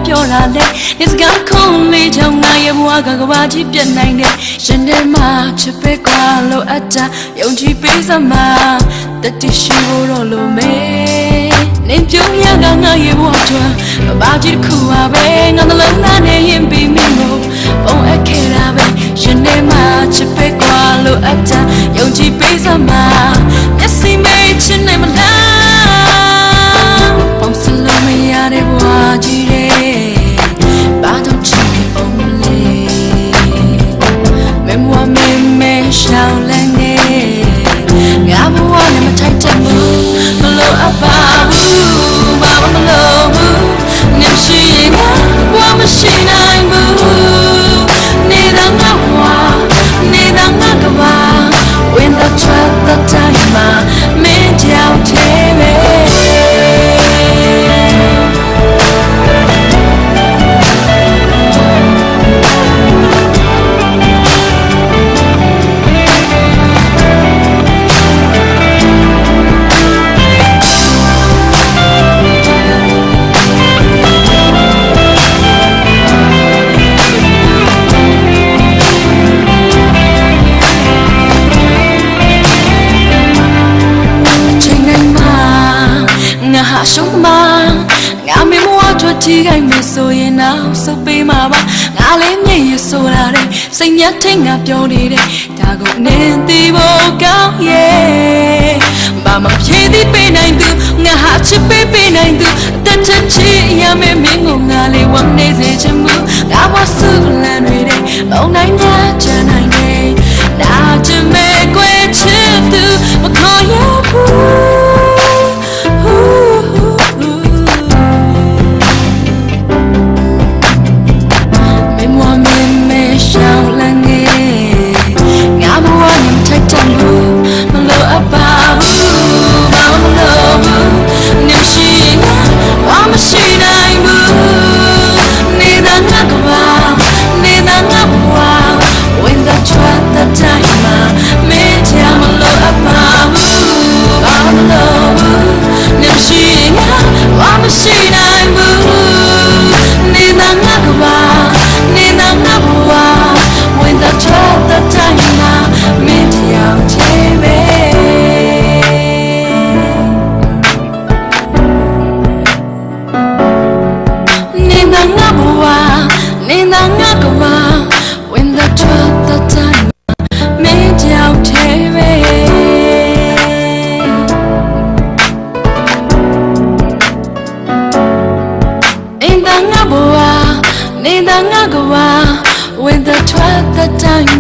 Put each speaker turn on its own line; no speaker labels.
ပြောတာလေ It's got cool လေးကြောင့်ငါရဲ့ဘဝကကဘာကြီးပြတ်နိုင်တယ်ရှင်ထဲမှာချစ်ပဲကွာလို့အတားယုံကြည်ပေးစမှာတတိရှိဖို့တော့လို့မေနေပြုံးရကငါရဲ့ဘဝချွာဘာကြီးတစ်ခုပါပဲငါနှလုံးသားနဲ့ရင်ပြီးမိမို့ပုံအပ်ခဲ့တာပဲရှင်ထဲမှာချစ်ပဲကွာလို့အတားယုံကြည်ပေးစမှာမျက်စိမိတ်ချင်နေမလားပုံစံလုံးမရတဲ့ဘဝကြီးရဲ့ဘာတော့ချစ်နေအောင်လေမမွားမေမေရှောင်းလည်းနေငါဘဝနဲ့မထိုက်တဲ့ဘူးမလို့အပါဘူးဘာမှမလို့ဘူးနေရှိရင်ဘဝမရှိနိုင်ဘူးနေတာငါဘဝနေတာငါကဘာ When the truth the time မှာမင်းကြောင့်သေးပဲရှုံးမငါမေမောထွက်တီးခိုင်းမဆိုရင်တော့စုပ်ပေးမှာပါငါလေးမြင်ရဆိုတာတဲ့စိတ်ညက်ထိတ်ငါပြောနေတဲ့ဒါကိုနင်းသိဖို့ကောင်းရဲ့ဘာမှဖြည့်သည်ပေးနိုင်သူငါဟာချစ်ပေးနိုင်သူအသက်ချစ်ချစ်ရမယ်မင်းကိုငါလေးဝမ်းနေစေချင်မှုငါမဆူလန်တွေတဲ့မုံနိုင်တဲ့ချမ်းနိုင်တဲ့ဒါချင်မဲ့ကွယ်ချစ်သူမခေါ်ရဘူးWhen the 12th the time